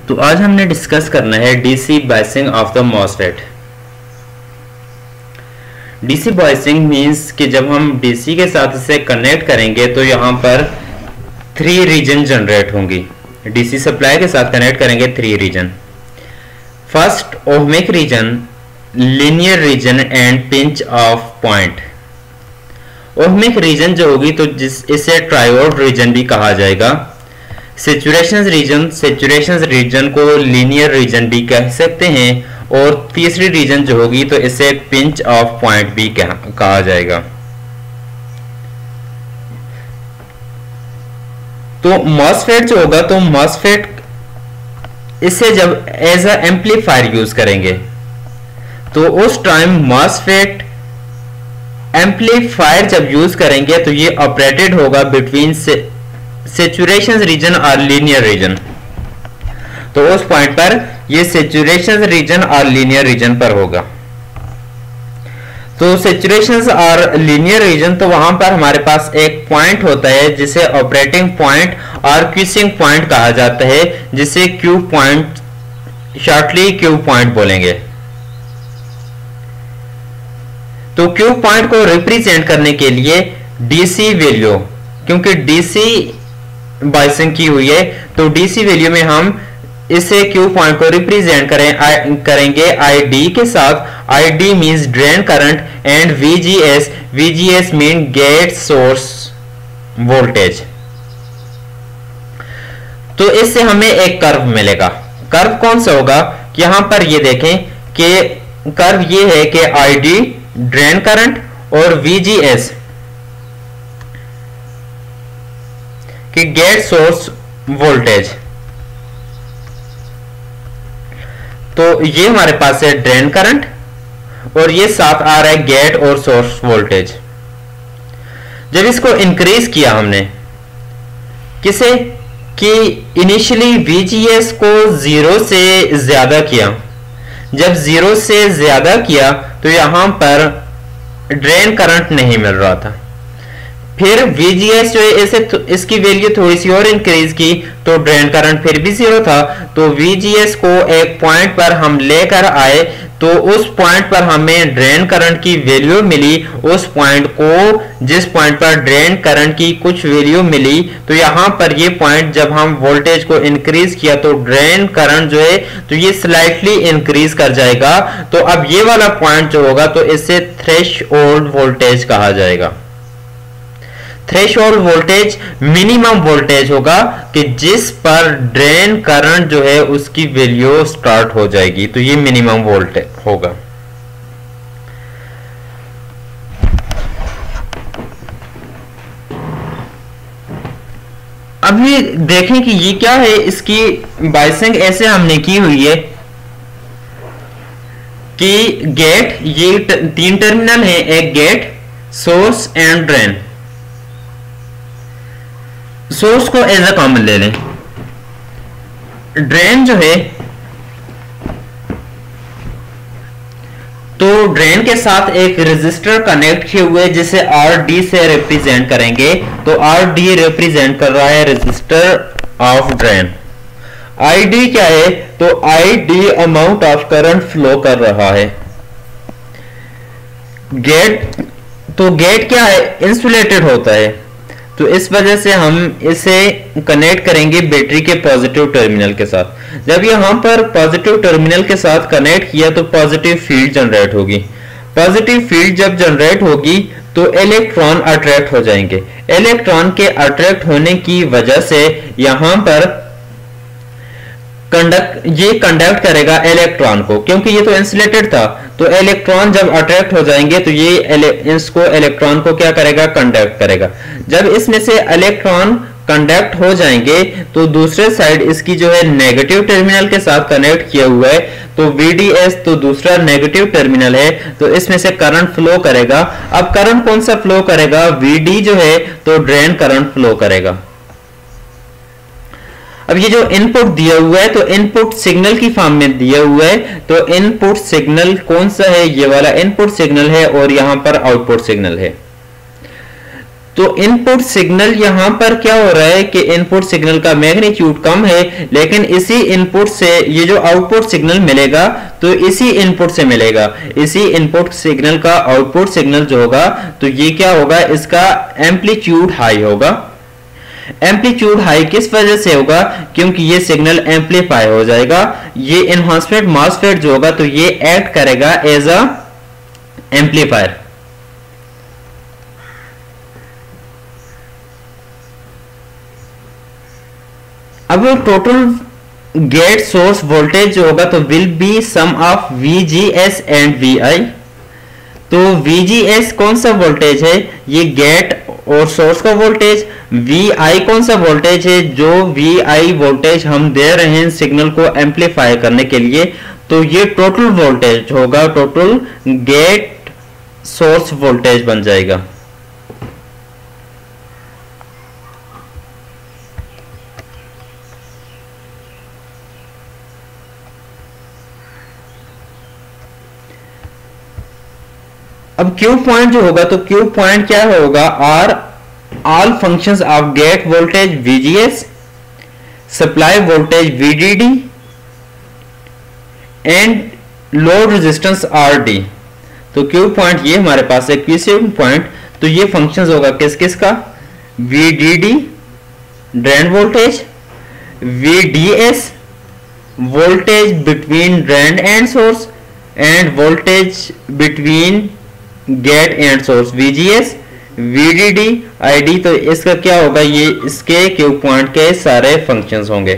तो आज हमने डिस्कस करना है DC biasing of the MOSFET. DC biasing means कि जब हम डीसी के साथ इसे कनेक्ट करेंगे तो यहाँ पर 3 रीजन जनरेट होंगी। डीसी सप्लाई के साथ कनेक्ट करेंगे 3 region. First ohmic region, linear region and pinch off point. Ohmic region जो होगी तो इसे ट्रायोड रीजन भी कहा जाएगा। सैचुरेशन रीजन को लीनियर रीजन भी कह सकते हैं और तीसरी रीजन जो होगी तो इसे पिंच ऑफ पॉइंट भी कहा जाएगा। तो मॉसफेट जो होगा तो मॉसफेट इसे जब एज अ एम्पलीफायर यूज करेंगे तो उस टाइम मॉसफेट एम्पलीफायर जब यूज करेंगे तो ये ऑपरेटेड होगा बिटवीन सैचुरेशन रीजन और लीनियर रीजन। तो उस पॉइंट पर ये सैचुरेशन रीजन और लीनियर रीजन पर होगा। तो सैचुरेशन और लीनियर रीजन तो वहां पर हमारे पास एक पॉइंट होता है जिसे ऑपरेटिंग पॉइंट और क्यूसिंग पॉइंट कहा जाता है, जिसे Q point shortly Q point बोलेंगे। तो क्यू पॉइंट को रिप्रेजेंट करने के लिए डीसी वैल्यू, क्योंकि डीसी बायसिंग की हुई है तो डीसी वैल्यू में हम इसे क्यू पॉइंट को रिप्रेजेंट करेंगे आईडी के साथ। ID means drain current and VGS mean gate source voltage. तो इससे हमें एक कर्व मिलेगा। कर्व कौन सा होगा? यहां पर ये देखें कि कर्व ये है कि आईडी ड्रेन करंट और वीजीएस कि गेट सोर्स वोल्टेज। तो ये हमारे पास है ड्रेन करंट और ये साथ आ रहा है गेट और सोर्स वोल्टेज। जब इसको इंक्रीज किया हमने किसे कि इनिशियली VGS को 0 से ज्यादा किया। जब 0 से ज्यादा किया तो यहां पर ड्रेन करंट नहीं मिल रहा था। फिर VGS जो है इसे इसकी वैल्यू थोड़ी सी और इंक्रीज की तो ड्रेन करंट फिर भी 0 था। तो VGS को एक पॉइंट पर हम लेकर आए तो उस पॉइंट पर हमें ड्रेन करंट की वैल्यू मिली। उस पॉइंट को जिस पॉइंट पर ड्रेन करंट की कुछ वैल्यू मिली तो यहां पर ये पॉइंट जब हम वोल्टेज को इंक्रीज किया तो ड्रेन करंट जो है तो ये स्लाइटली इंक्रीज कर जाएगा। तो अब ये वाला पॉइंट जो होगा तो इसे थ्रेशोल्ड वोल्टेज कहा जाएगा। थ्रेशोल्ड वोल्टेज मिनिमम वोल्टेज होगा कि जिस पर ड्रेन करंट जो है उसकी वैल्यू स्टार्ट हो जाएगी, तो ये मिनिमम वोल्टेज होगा। अभी देखें कि ये क्या है। इसकी बायसिंग ऐसे हमने की हुई है कि गेट, ये 3 टर्मिनल है, एक gate, source and drain. Source को एज अ कॉमन ले लें। ड्रेन जो है तो ड्रेन के साथ एक रेजिस्टर कनेक्ट किए हुए जिसे RD से रिप्रेजेंट करेंगे। तो RD रिप्रेजेंट कर रहा है रेजिस्टर ऑफ ड्रेन। ID क्या है? तो ID amount of current flow कर रहा है। गेट, तो गेट क्या है? इंसुलेटेड होता है। तो इस वजह से हम इसे कनेक्ट करेंगे बैटरी के पॉजिटिव टर्मिनल के साथ। जब यहां पर पॉजिटिव टर्मिनल के साथ कनेक्ट किया तो पॉजिटिव फील्ड जनरेट होगी। पॉजिटिव फील्ड जब जनरेट होगी तो इलेक्ट्रॉन अट्रैक्ट हो जाएंगे। इलेक्ट्रॉन के अट्रैक्ट होने की वजह से यहां पर ये कंडक्ट करेगा इलेक्ट्रॉन को, क्योंकि ये तो इंसुलेटेड था। तो इलेक्ट्रॉन जब अट्रैक्ट हो जाएंगे तो ये इसको इलेक्ट्रॉन को क्या करेगा? कंडक्ट करेगा। जब इसमें से इलेक्ट्रॉन कंडक्ट हो जाएंगे तो दूसरे साइड इसकी जो है नेगेटिव टर्मिनल के साथ कनेक्ट किया हुआ है तो VDS तो दूसरा नेगेटिव टर्मिनल है, तो इसमें से करंट फ्लो करेगा। अब करंट कौन सा फ्लो करेगा? VD जो है तो ड्रेन करंट फ्लो करेगा। अब ये जो इनपुट दिया हुआ है तो इनपुट सिग्नल की फॉर्म में दिया हुआ है। तो इनपुट सिग्नल कौन सा है? ये वाला इनपुट सिग्नल है और यहां पर आउटपुट सिग्नल है। तो इनपुट सिग्नल यहां पर क्या हो रहा है कि इनपुट सिग्नल का मैग्नीट्यूड कम है, लेकिन इसी इनपुट से ये जो आउटपुट सिग्नल मिलेगा तो इसी इनपुट से मिलेगा, इसी इनपुट सिग्नल का आउटपुट सिग्नल जो होगा तो ये क्या होगा, इसका एम्पलीट्यूड हाई होगा। एम्पलीट्यूड हाई किस वजह से होगा, क्योंकि ये सिग्नल एम्पलीफाई हो जाएगा। ये एनहांसमेंट मॉसफेट जो होगा तो ये एक्ट करेगा एज अ एम्पलीफायर। अब टोटल गेट सोर्स वोल्टेज जो होगा तो will be sum of VGS and VI। तो VGS कौन सा वोल्टेज है, ये गेट और सोर्स का वोल्टेज। VI कौन सा वोल्टेज है, जो VI वोल्टेज हम दे रहे हैं सिग्नल को एम्पलीफाई करने के लिए। तो ये टोटल वोल्टेज होगा, टोटल गेट सोर्स वोल्टेज बन जाएगा। अब क्यू पॉइंट जो होगा तो क्यू पॉइंट क्या होगा, are all functions of gate voltage VGS, supply voltage VDD and load resistance RD। तो क्यू पॉइंट ये हमारे पास है क्यू पॉइंट। तो ये फंक्शंस होगा किस किस का, VDD drain voltage, VDS voltage between drain and source and voltage between gate and source VGS, VDD, ID। तो इसका क्या होगा, ये इसके क्यू पॉइंट के सारे फंक्शंस होंगे।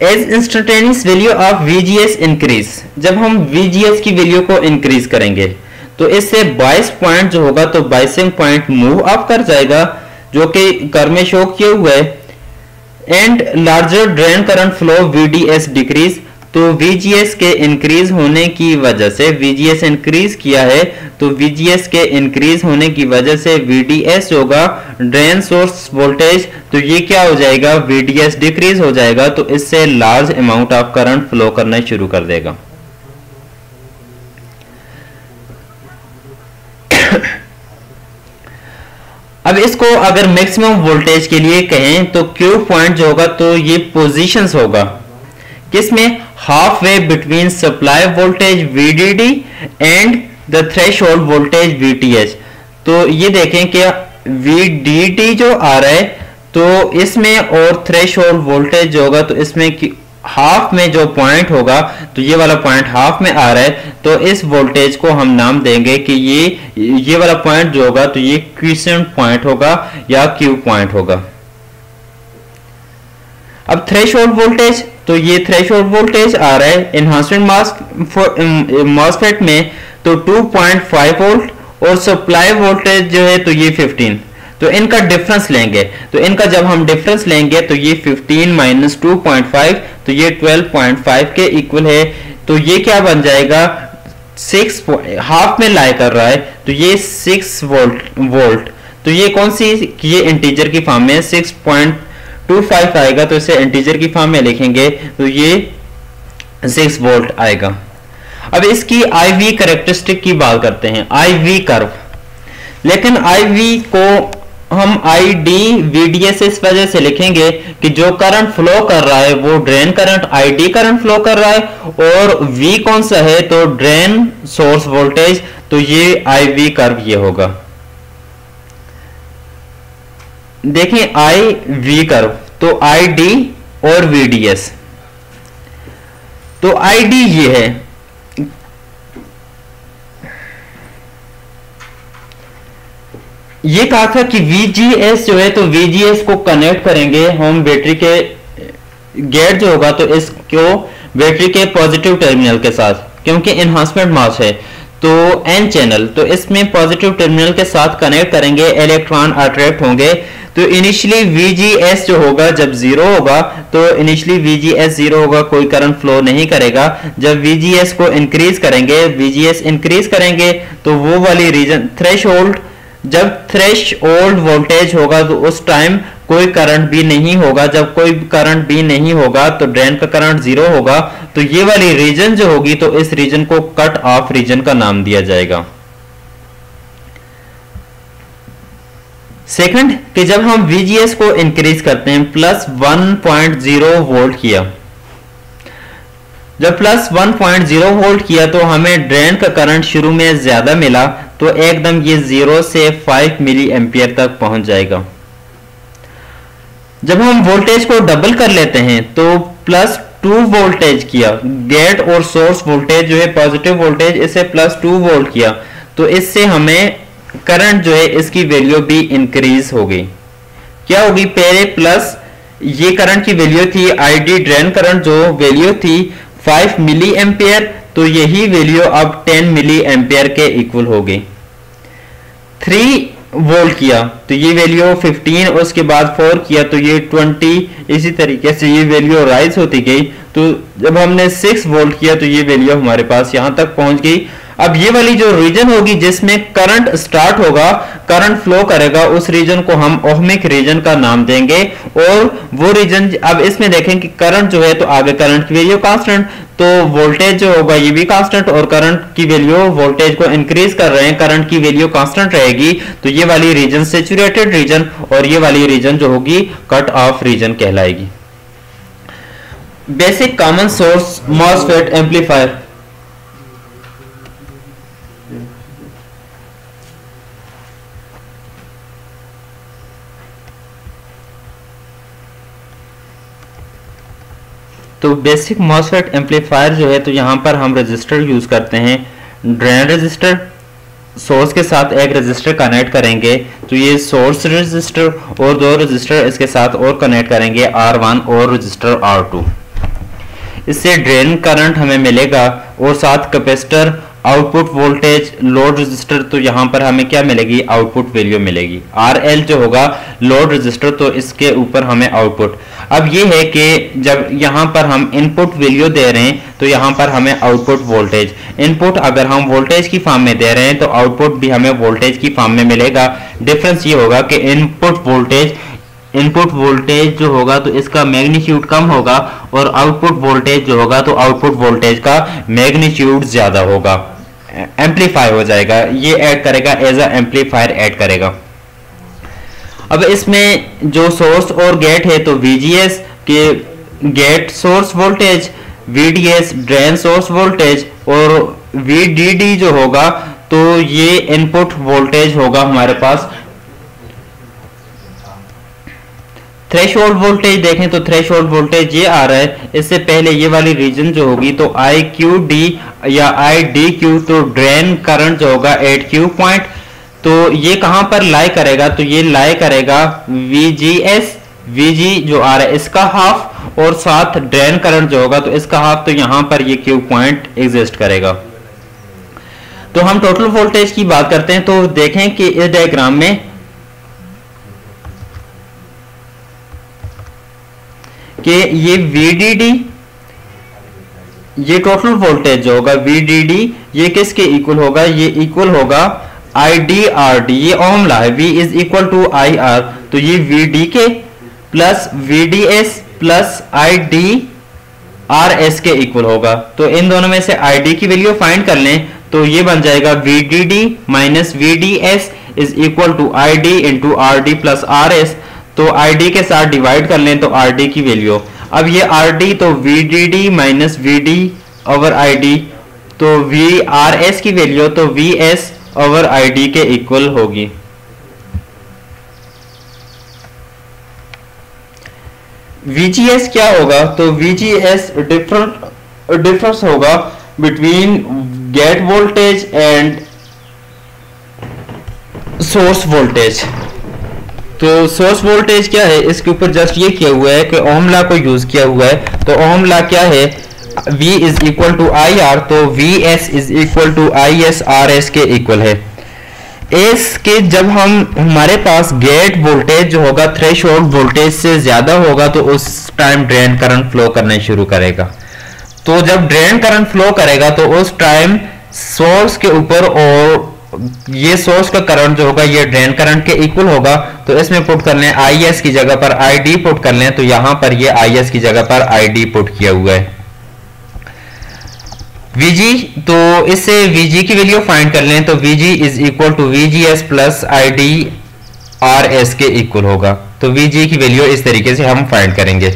As instantaneous value of VGS increase, जब हम VGS की वैल्यू को इंक्रीज करेंगे तो इससे 22 पॉइंट जो होगा तो 22 पॉइंट मूव अप कर जाएगा, जो कि कर में शो किए हुए। And larger drain current flow VDS decrease. तो VGS के इंक्रीज होने की वजह से, VGS इंक्रीज किया है तो VGS के इंक्रीज होने की वजह से VDS होगा ड्रेन सोर्स वोल्टेज, तो ये क्या हो जाएगा, VDS डिक्रीज हो जाएगा। तो इससे large amount of current flow करना शुरू कर देगा। अब इसको अगर मैक्सिमम वोल्टेज के लिए कहें तो क्यू पॉइंट जो होगा तो ये पोजीशंस होगा किसमें, half way between supply voltage VDD and the threshold voltage VTH। तो ये देखें कि VDD जो आ रहा है तो इसमें और थ्रेशोल्ड वोल्टेज जो होगा तो इसमें हाफ में जो पॉइंट होगा तो ये वाला पॉइंट हाफ में आ रहा है, तो इस वोल्टेज को हम नाम देंगे कि ये वाला पॉइंट जो होगा तो ये क्विसेंट पॉइंट होगा या क्यू पॉइंट होगा। अब थ्रेशोल्ड वोल्टेज, तो ये थ्रेशोल्ड वोल्टेज आ रहा है एनहांसमेंट मॉसफेट में तो 2.5 वोल्ट, और सप्लाई वोल्टेज जो है तो ये 15। तो इनका डिफरेंस लेंगे, तो इनका जब हम डिफरेंस लेंगे तो ये 15 माइनस 2.5 तो ये 12.5 के इक्वल है। तो ये क्या बन जाएगा, 6 हाफ में लाई कर रहा है तो ये 6 वोल्ट। तो ये कौन सी, ये इंटीजर की फॉर्म में 6.25 आएगा, तो इसे इंटीजर की फॉर्म में लिखेंगे तो ये 6 वोल्ट आएगा। अब इसकी IV कैरेक्टरिस्टिक की बात करते हैं, IV कर्व। लेकिन IV को हम ID VDS इस वजह से लिखेंगे कि जो करंट फ्लो कर रहा है वो drain current ID current flow कर रहा है, और V कौन सा है तो ड्रेन सोर्स वोल्टेज, तो ये IV कर्व ये होगा। देखें IV कर्व, तो ID और VDS, तो ID ये है, ये कहा था कि VGS जो है तो VGS को कनेक्ट करेंगे हम बैटरी के गेट जो होगा तो इसको बैटरी के पॉजिटिव टर्मिनल के साथ, क्योंकि एनहांसमेंट मास है तो N चैनल, तो इसमें पॉजिटिव टर्मिनल के साथ कनेक्ट करेंगे, इलेक्ट्रॉन अट्रैक्ट होंगे। तो इनिशियली VGS जो होगा जब 0 होगा तो इनिशियली VGS 0 होगा, कोई करंट फ्लो नहीं करेगा। जब VGS को इंक्रीज करेंगे, VGS इंक्रीज करेंगे तो वो वाली रीजन थ्रेशोल्ड, जब थ्रेशोल्ड वोल्टेज होगा तो उस टाइम कोई करंट भी नहीं होगा। जब कोई करंट भी नहीं होगा तो ड्रेन का करंट 0 होगा, तो ये वाली रीजन जो होगी तो इस रीजन को कट ऑफ रीजन का नाम दिया जाएगा। सेकंड कि जब हम VGS को इंक्रीज करते हैं प्लस 1.0 वोल्ट किया, जब प्लस 1.0 वोल्ट किया तो हमें ड्रेन का करंट शुरू में ज्यादा मिला, तो एकदम ये 0 से 5 मिली एम्पियर तक पहुंच जाएगा। जब हम वोल्टेज को डबल कर लेते हैं तो प्लस 2 वोल्टेज किया, गेट और सोर्स वोल्टेज जो है पॉजिटिव वोल्टेज, इसे प्लस 2 वोल्ट किया, तो इससे हमें करंट जो है इसकी वैल्यू भी इंक्रीज हो गई। क्या होगी, पहले प्लस ये करंट की वैल्यू थी आईडी ड्रेन करंट जो वैल्यू थी 5 मिली एम्पियर, तो यही वैल्यू अब 10 मिली एम्पियर के इक्वल हो गई। 3 वोल्ट किया तो ये वैल्यू 15, उसके बाद 4 किया तो ये 20, इसी तरीके से ये वैल्यू राइज होती गई। तो जब हमने 6 वोल्ट किया तो ये वैल्यू हमारे पास यहां तक पहुंच गई। अब ये वाली जो रीजन होगी जिसमें करंट स्टार्ट होगा, करंट फ्लो करेगा, उस रीजन को हम ओहमिक रीजन का नाम देंगे। और वो रीजन, अब इसमें देखें कि करंट जो है तो आगे करंट की वैल्यू कांस्टेंट, तो वोल्टेज जो होगा ये भी कांस्टेंट, और करंट की वैल्यू वोल्टेज को इंक्रीज कर रहे हैं, करंट की वैल्यू कांस्टेंट रहेगी। तो ये वाली रीजन सैचुरेटेड रीजन और ये वाली रीजन जो होगी कट ऑफ रीजन कहलाएगी। Basic common source MOSFET amplifier. तो बेसिक मॉसफेट एम्पलीफायर जो है तो यहाँ पर हम रजिस्टर यूज करते हैं, ड्रेन रजिस्टर, सोर्स के साथ एक रजिस्टर कनेक्ट करेंगे, तो ये सोर्स रजिस्टर और 2 रजिस्टर इसके साथ और कनेक्ट करेंगे R1 और रजिस्टर R2। इससे ड्रेन करंट हमें मिलेगा और साथ capacitor, output voltage, load register, तो यहाँ पर हमें क्या मिलेगी, आउटपुट वैल्यू मिलेगी। RL जो होगा लोड रजिस्टर, तो इसके ऊपर हमें आउटपुट। अब ये है कि जब यहाँ पर हम इनपुट वैल्यू दे रहे हैं तो यहाँ पर हमें आउटपुट वोल्टेज, इनपुट अगर हम वोल्टेज की फॉर्म में दे रहे हैं तो आउटपुट भी हमें वोल्टेज की फॉर्म में मिलेगा। डिफरेंस ये होगा कि इनपुट वोल्टेज जो होगा तो इसका मैग्नीट्यूड कम होगा और आउटपुट वोल्टेज जो होगा तो आउटपुट वोल्टेज का मैग्नीट्यूड ज्यादा होगा, एम्पलीफाई हो जाएगा, ये ऐड करेगा, एज अ एम्पलीफायर ऐड करेगा। अब इसमें जो सोर्स और गेट है तो VGS के gate source voltage, VDS drain source voltage और VDD जो होगा तो ये इनपुट वोल्टेज होगा हमारे पास। थ्रेशोल्ड वोल्टेज देखें तो थ्रेशोल्ड वोल्टेज ये आ रहा है, इससे पहले ये वाली रीजन जो होगी तो IQD या IDQ, तो ड्रेन करंट जो होगा 8Q पॉइंट, तो ये कहां पर लाई करेगा, तो ये लाई करेगा VGS, VG जो आ रहा है इसका हाफ और साथ ड्रेन करंट जो होगा तो इसका हाफ, तो यहां पर ये Q पॉइंट एग्जिस्ट करेगा। तो हम टोटल वोल्टेज की बात करते हैं तो देखें कि इस डायग्राम में कि ये VDD, ये टोटल वोल्टेज जो होगा VDD ये किसके इक्वल होगा, ये इक्वल होगा IDRD, ये ओम लॉ है, V is equal to IR, तो ये VD के प्लस VDS प्लस IDRS के इक्वल होगा। तो इन दोनों में से ID की वैल्यू फाइंड कर लें तो ये बन जाएगा VDD minus VDS is equal to ID into RD plus RS, तो ID के साथ डिवाइड कर लें तो RD की वैल्यू, अब ये RD तो VDD minus VD over ID, तो VRS की वैल्यू तो VS ओवर ID के इक्वल होगी। VGS क्या होगा, तो VGS डिफरेंस होगा between gate voltage and source voltage. तो सोर्स वोल्टेज क्या है, इसके ऊपर जस्ट ये किया हुआ है कि ओम लॉ को यूज किया हुआ है। तो ओम लॉ क्या है, V is equal to IR, तो VS is equal to IS RS के इक्वल है। इस के जब हमारे पास गेट वोल्टेज जो होगा थ्रेशोल्ड वोल्टेज से ज्यादा होगा तो उस टाइम ड्रेन करंट फ्लो करना शुरू करेगा। तो जब ड्रेन करंट फ्लो करेगा तो उस टाइम सोर्स के ऊपर और ये सोर्स का करंट जो होगा ये ड्रेन करंट के इक्वल होगा, तो इसमें पुट कर लें IS की जगह पर ID पुट कर लें, तो यहां पर ये IS की जगह पर ID पुट किया हुआ है। VG, तो इससे VG की वैल्यू फाइंड कर लें, तो VG is equal to VGS plus ID RS के इक्वल होगा। तो VG की वैल्यू इस तरीके से हम फाइंड करेंगे।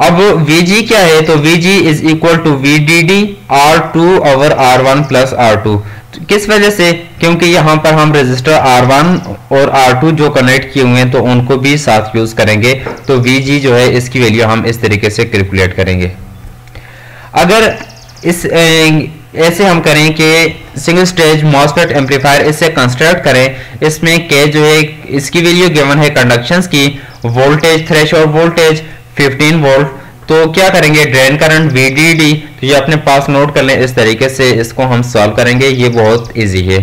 अब VG क्या है, तो VG is equal to VDD R2 over R1 plus R2। किस वजह से, क्योंकि यहां पर हम रेजिस्टर R1 और R2 जो कनेक्ट किए हुए हैं तो उनको भी साथ यूज करेंगे, तो VG जो है इसकी वैल्यू हम इस तरीके से कैलकुलेट करेंगे। अगर इस ऐसे हम करें कि सिंगल स्टेज मॉसफेट एम्पलीफायर इससे कंस्ट्रक्ट करें, इसमें के जो है इसकी वैल्यू गिवन है कंडक्शंस की, वोल्टेज थ्रेशोल्ड वोल्टेज 15 वोल्ट, तो क्या करेंगे ड्रेन करंट VDD, तो ये अपने पास नोट कर लें, इस तरीके से इसको हम सॉल्व करेंगे, ये बहुत इजी है।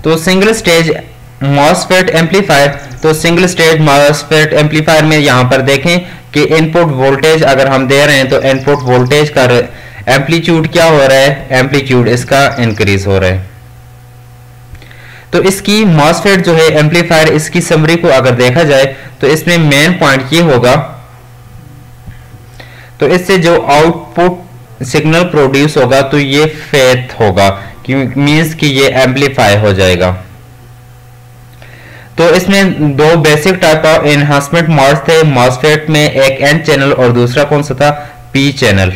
तो सिंगल स्टेज मॉसफेट एम्पलीफायर, तो सिंगल स्टेज मॉसफेट एम्पलीफायर में यहां पर देखें कि इनपुट वोल्टेज अगर हम दे रहे हैं तो इनपुट वोल्टेज का एम्पलीट्यूड क्या हो रहा है, एम्पलीट्यूड इसका इंक्रीज हो रहा है। तो इसकी मॉसफेट जो है एम्पलीफायर, इसकी समरी को अगर देखा जाए तो इसमें मेन पॉइंट ये होगा, तो इससे जो आउटपुट सिग्नल प्रोड्यूस होगा तो ये फेथ होगा, मींस कि ये एम्पलीफाई हो जाएगा। तो इसमें दो basic type of enhancement modes थे मॉसफेट में, एक एन चैनल और दूसरा कौन सा था, पी चैनल।